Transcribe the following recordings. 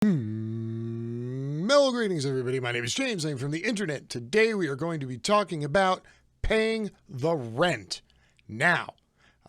Mellow greetings, everybody. My name is James. I'm from the internet. Today we are going to be talking about paying the rent. Now,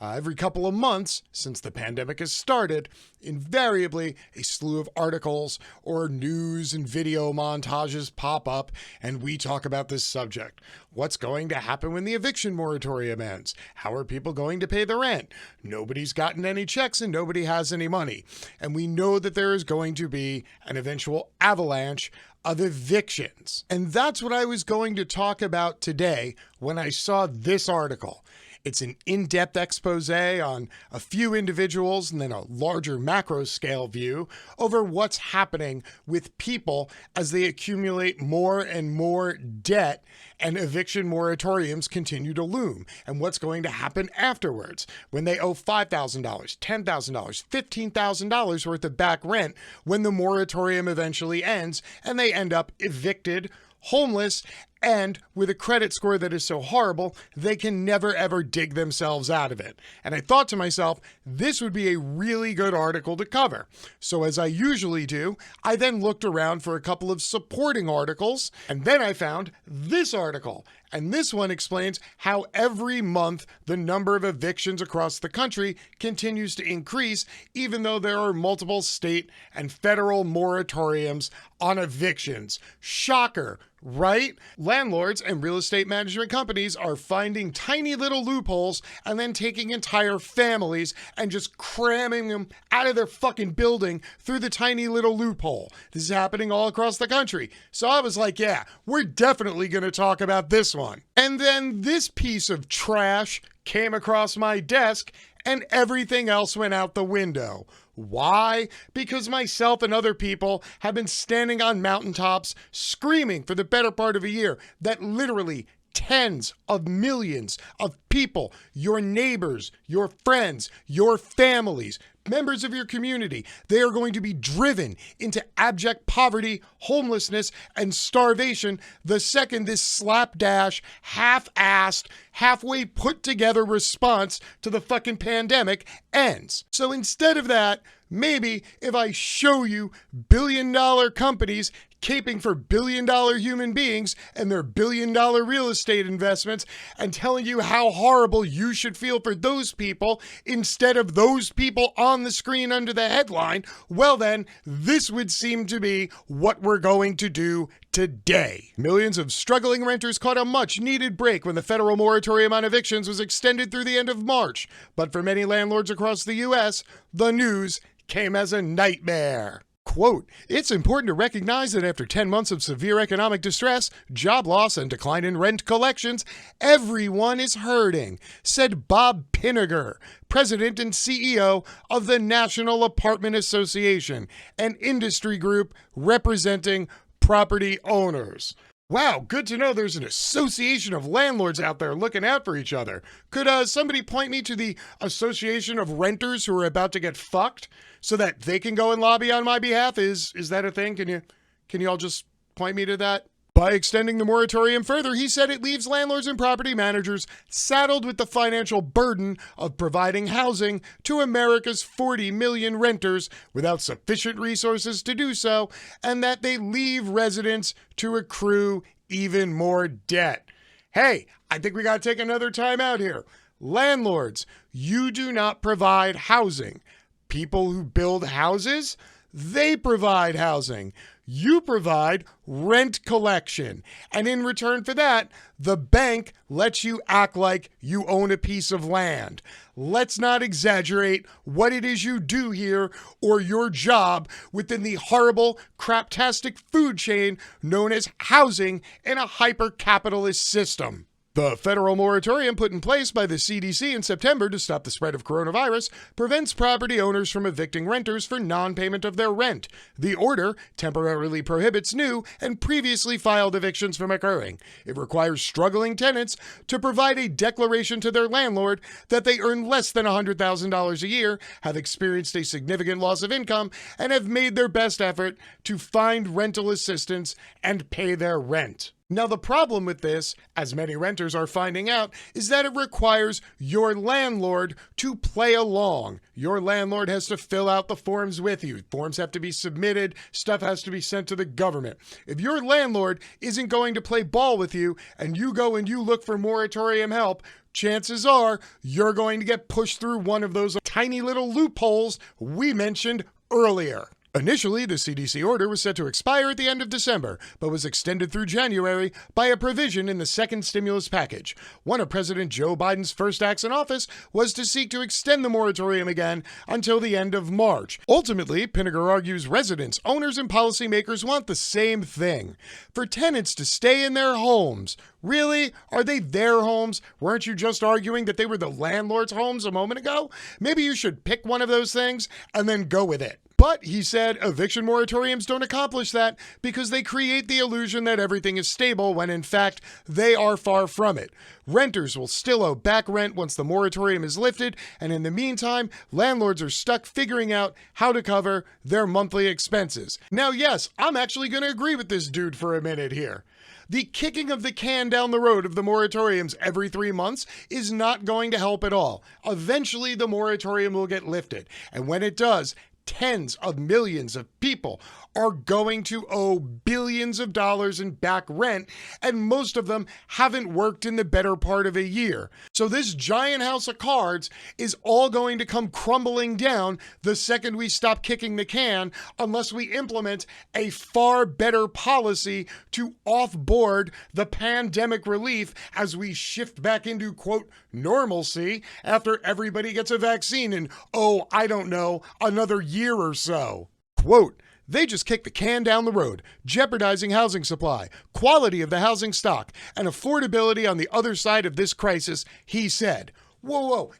every couple of months since the pandemic has started, invariably a slew of articles or news and video montages pop up and we talk about this subject. What's going to happen when the eviction moratorium ends? How are people going to pay the rent? Nobody's gotten any checks and nobody has any money. And we know that there is going to be an eventual avalanche of evictions. And that's what I was going to talk about today when I saw this article. It's an in-depth expose on a few individuals and then a larger macro scale view over what's happening with people as they accumulate more and more debt and eviction moratoriums continue to loom, and what's going to happen afterwards when they owe $5,000, $10,000, $15,000 worth of back rent when the moratorium eventually ends and they end up evicted, homeless, and with a credit score that is so horrible, they can never ever dig themselves out of it. And I thought to myself, this would be a really good article to cover. So as I usually do, I then looked around for a couple of supporting articles, and then I found this article. And this one explains how every month the number of evictions across the country continues to increase, even though there are multiple state and federal moratoriums on evictions. Shocker, right? Landlords and real estate management companies are finding tiny little loopholes and then taking entire families and just cramming them out of their fucking building through the tiny little loophole. This is happening all across the country. So I was like, yeah, we're definitely going to talk about this one. And then this piece of trash came across my desk and everything else went out the window. Why? Because myself and other people have been standing on mountaintops screaming for the better part of a year that literally tens of millions of people, your neighbors, your friends, your families, members of your community, they are going to be driven into abject poverty, homelessness, and starvation the second this slapdash, half-assed, halfway put together response to the fucking pandemic ends. So instead of that, maybe if I show you billion-dollar companies caping for billion-dollar human beings and their billion-dollar real estate investments and telling you how horrible you should feel for those people instead of those people on the screen under the headline, well then, this would seem to be what we're going to do today. Millions of struggling renters caught a much-needed break when the federal moratorium on evictions was extended through the end of March. But for many landlords across the U.S., the news came as a nightmare. Quote, "It's important to recognize that after 10 months of severe economic distress, job loss, and decline in rent collections, everyone is hurting," said Bob Pinniger, president and CEO of the National Apartment Association, an industry group representing property owners. Wow, good to know there's an association of landlords out there looking out for each other. Could somebody point me to the association of renters who are about to get fucked so that they can go and lobby on my behalf? Is that a thing? Can you all just point me to that? By extending the moratorium further, he said it leaves landlords and property managers saddled with the financial burden of providing housing to America's 40 million renters without sufficient resources to do so, and that they leave residents to accrue even more debt. Hey, I think we got to take another time out here. Landlords, you do not provide housing. People who build houses, they provide housing. You provide rent collection. And in return for that, the bank lets you act like you own a piece of land. Let's not exaggerate what it is you do here or your job within the horrible, craptastic food chain known as housing in a hyper-capitalist system. The federal moratorium put in place by the CDC in September to stop the spread of coronavirus prevents property owners from evicting renters for non-payment of their rent. The order temporarily prohibits new and previously filed evictions from occurring. It requires struggling tenants to provide a declaration to their landlord that they earn less than $100,000 a year, have experienced a significant loss of income, and have made their best effort to find rental assistance and pay their rent. Now, the problem with this, as many renters are finding out, is that it requires your landlord to play along. Your landlord has to fill out the forms with you. Forms have to be submitted. Stuff has to be sent to the government. If your landlord isn't going to play ball with you and you go and you look for moratorium help, chances are you're going to get pushed through one of those tiny little loopholes we mentioned earlier. Initially, the CDC order was set to expire at the end of December, but was extended through January by a provision in the second stimulus package. One of President Joe Biden's first acts in office was to seek to extend the moratorium again until the end of March. Ultimately, Pinniger argues residents, owners, and policymakers want the same thing: for tenants to stay in their homes. Really? Are they their homes? Weren't you just arguing that they were the landlord's homes a moment ago? Maybe you should pick one of those things and then go with it. But, he said, eviction moratoriums don't accomplish that because they create the illusion that everything is stable when, in fact, they are far from it. Renters will still owe back rent once the moratorium is lifted, and in the meantime, landlords are stuck figuring out how to cover their monthly expenses. Now, yes, I'm actually going to agree with this dude for a minute here. The kicking of the can down the road of the moratoriums every 3 months is not going to help at all. Eventually, the moratorium will get lifted, and when it does, tens of millions of people are going to owe billions of dollars in back rent, and most of them haven't worked in the better part of a year. So this giant house of cards is all going to come crumbling down the second we stop kicking the can, unless we implement a far better policy to offboard the pandemic relief as we shift back into, quote, normalcy after everybody gets a vaccine in, oh, I don't know, another year or so. Quote, they just kicked the can down the road, jeopardizing housing supply, quality of the housing stock, and affordability on the other side of this crisis, he said. Whoa,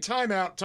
time out.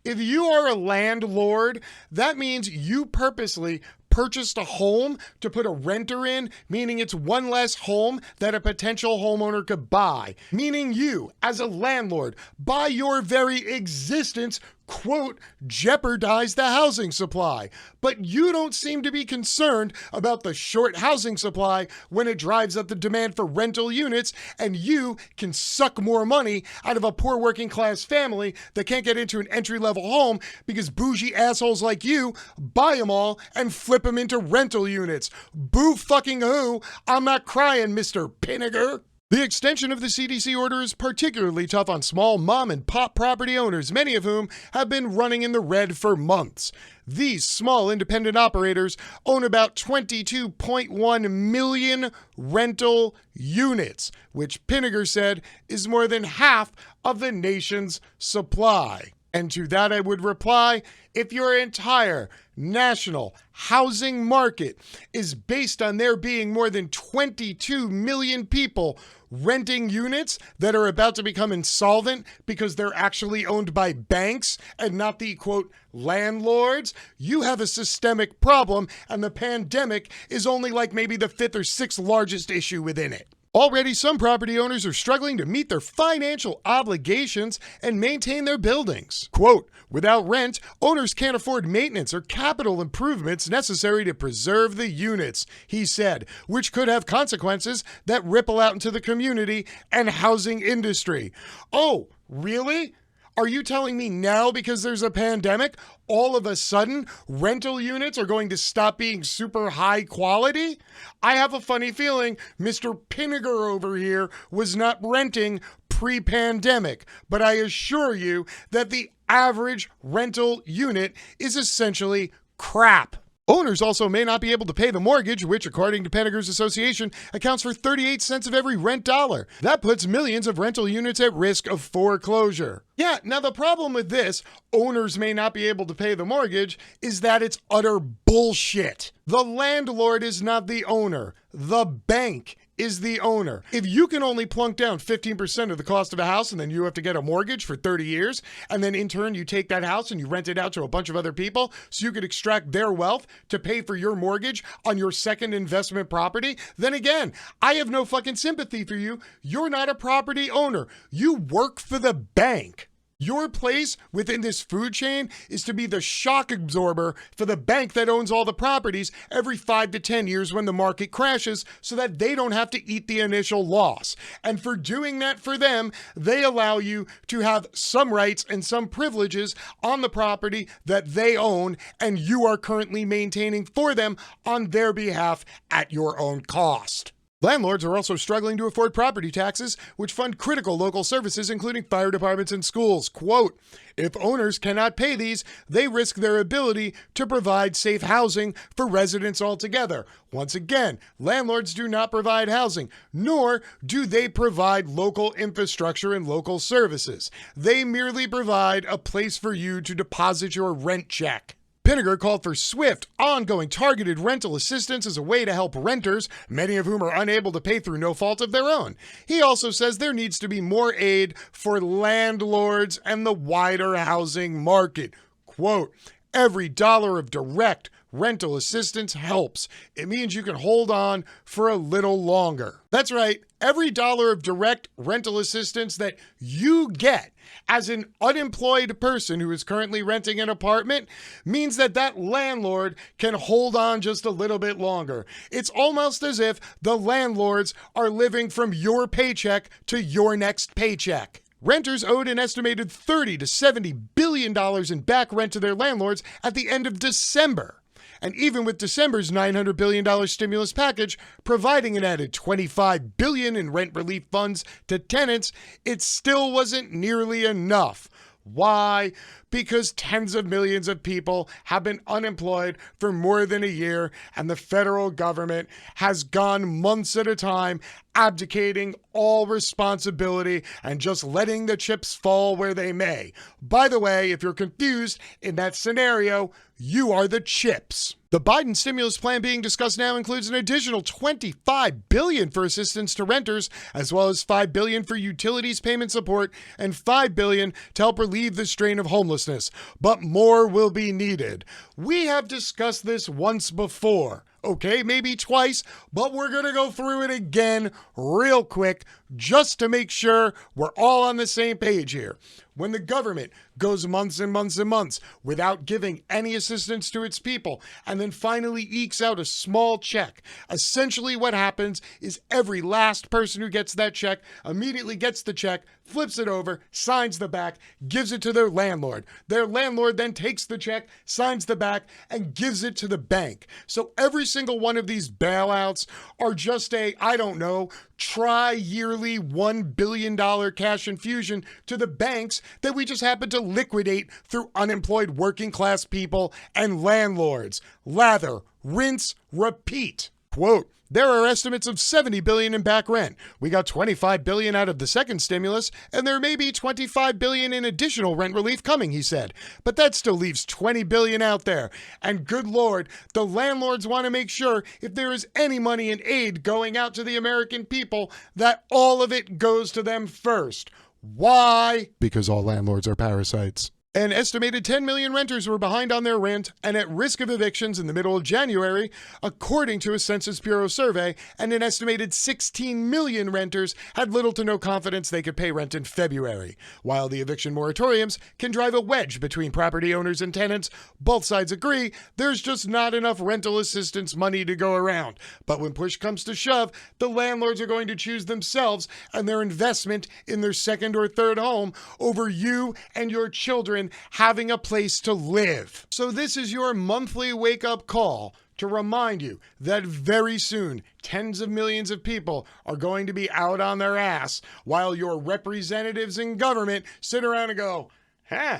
If you are a landlord, that means you purposely purchased a home to put a renter in, meaning it's one less home that a potential homeowner could buy. Meaning you, as a landlord, by your very existence, quote, jeopardize the housing supply. But you don't seem to be concerned about the short housing supply when it drives up the demand for rental units, and you can suck more money out of a poor working class family that can't get into an entry-level home because bougie assholes like you buy them all and flip them into rental units. Boo fucking who? I'm not crying, Mr. Pinniger. The extension of the CDC order is particularly tough on small mom and pop property owners, many of whom have been running in the red for months. These small independent operators own about 22.1 million rental units, which Pinniger said is more than half of the nation's supply. And to that I would reply, if your entire national housing market is based on there being more than 22 million people renting units that are about to become insolvent because they're actually owned by banks and not the, quote, landlords, you have a systemic problem, and the pandemic is only like maybe the 5th or 6th largest issue within it. Already, some property owners are struggling to meet their financial obligations and maintain their buildings. Quote, without rent, owners can't afford maintenance or capital improvements necessary to preserve the units, he said, which could have consequences that ripple out into the community and housing industry. Oh, really? Are you telling me now, because there's a pandemic, all of a sudden rental units are going to stop being super high quality? I have a funny feeling Mr. Pinniger over here was not renting pre-pandemic, but I assure you that the average rental unit is essentially crap. Owners also may not be able to pay the mortgage, which, according to Pinniger's association, accounts for 38 cents of every rent dollar. That puts millions of rental units at risk of foreclosure. Yeah, now the problem with this, owners may not be able to pay the mortgage, is that it's utter bullshit. The landlord is not the owner. The bank is the owner. If you can only plunk down 15% of the cost of a house and then you have to get a mortgage for 30 years, and then in turn you take that house and you rent it out to a bunch of other people so you could extract their wealth to pay for your mortgage on your second investment property, then again, I have no fucking sympathy for you. You're not a property owner. You work for the bank. Your place within this food chain is to be the shock absorber for the bank that owns all the properties every 5 to 10 years when the market crashes so that they don't have to eat the initial loss. And for doing that for them, they allow you to have some rights and some privileges on the property that they own and you are currently maintaining for them on their behalf at your own cost. Landlords are also struggling to afford property taxes, which fund critical local services, including fire departments and schools. Quote, if owners cannot pay these, they risk their ability to provide safe housing for residents altogether. Once again, landlords do not provide housing, nor do they provide local infrastructure and local services. They merely provide a place for you to deposit your rent check. Pinniger called for swift, ongoing, targeted rental assistance as a way to help renters, many of whom are unable to pay through no fault of their own. He also says there needs to be more aid for landlords and the wider housing market. Quote, every dollar of direct rental assistance helps. It means you can hold on for a little longer. That's right. Every dollar of direct rental assistance that you get as an unemployed person who is currently renting an apartment means that that landlord can hold on just a little bit longer. It's almost as if the landlords are living from your paycheck to your next paycheck. Renters owed an estimated $30 to $70 billion in back rent to their landlords at the end of December. And even with December's $900 billion stimulus package, providing an added $25 billion in rent relief funds to tenants, it still wasn't nearly enough. Why? Because tens of millions of people have been unemployed for more than a year, and the federal government has gone months at a time abdicating all responsibility and just letting the chips fall where they may. By the way, if you're confused, in that scenario, you are the chips. The Biden stimulus plan being discussed now includes an additional $25 billion for assistance to renters, as well as $5 billion for utilities payment support and $5 billion to help relieve the strain of homelessness. But more will be needed. We have discussed this once before. Okay, maybe twice, but we're going to go through it again real quick just to make sure we're all on the same page here. When the government goes months and months and months without giving any assistance to its people and then finally ekes out a small check, essentially what happens is every last person who gets that check immediately gets the check, flips it over, signs the back, gives it to their landlord. Their landlord then takes the check, signs the back, and gives it to the bank. So every single one of these bailouts are just a, I don't know, tri-yearly $1 billion cash infusion to the banks that we just happen to liquidate through unemployed working class people and landlords. Lather, rinse, repeat. Quote, there are estimates of $70 billion in back rent. We got $25 billion out of the second stimulus, and there may be $25 billion in additional rent relief coming, he said. But that still leaves $20 billion out there. And good Lord, the landlords want to make sure if there is any money in aid going out to the American people, that all of it goes to them first. Why? Because all landlords are parasites. An estimated 10 million renters were behind on their rent and at risk of evictions in the middle of January, according to a Census Bureau survey, and an estimated 16 million renters had little to no confidence they could pay rent in February. While the eviction moratoriums can drive a wedge between property owners and tenants, both sides agree there's just not enough rental assistance money to go around. But when push comes to shove, the landlords are going to choose themselves and their investment in their second or third home over you and your children having a place to live. So this is your monthly wake-up call to remind you that very soon tens of millions of people are going to be out on their ass while your representatives in government sit around and go, huh.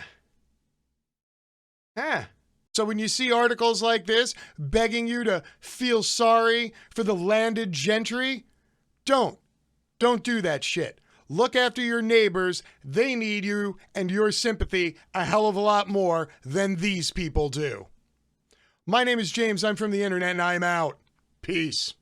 So when you see articles like this begging you to feel sorry for the landed gentry, don't do that shit. Look after your neighbors. They need you and your sympathy a hell of a lot more than these people do. My name is James. I'm from the internet and I'm out. Peace.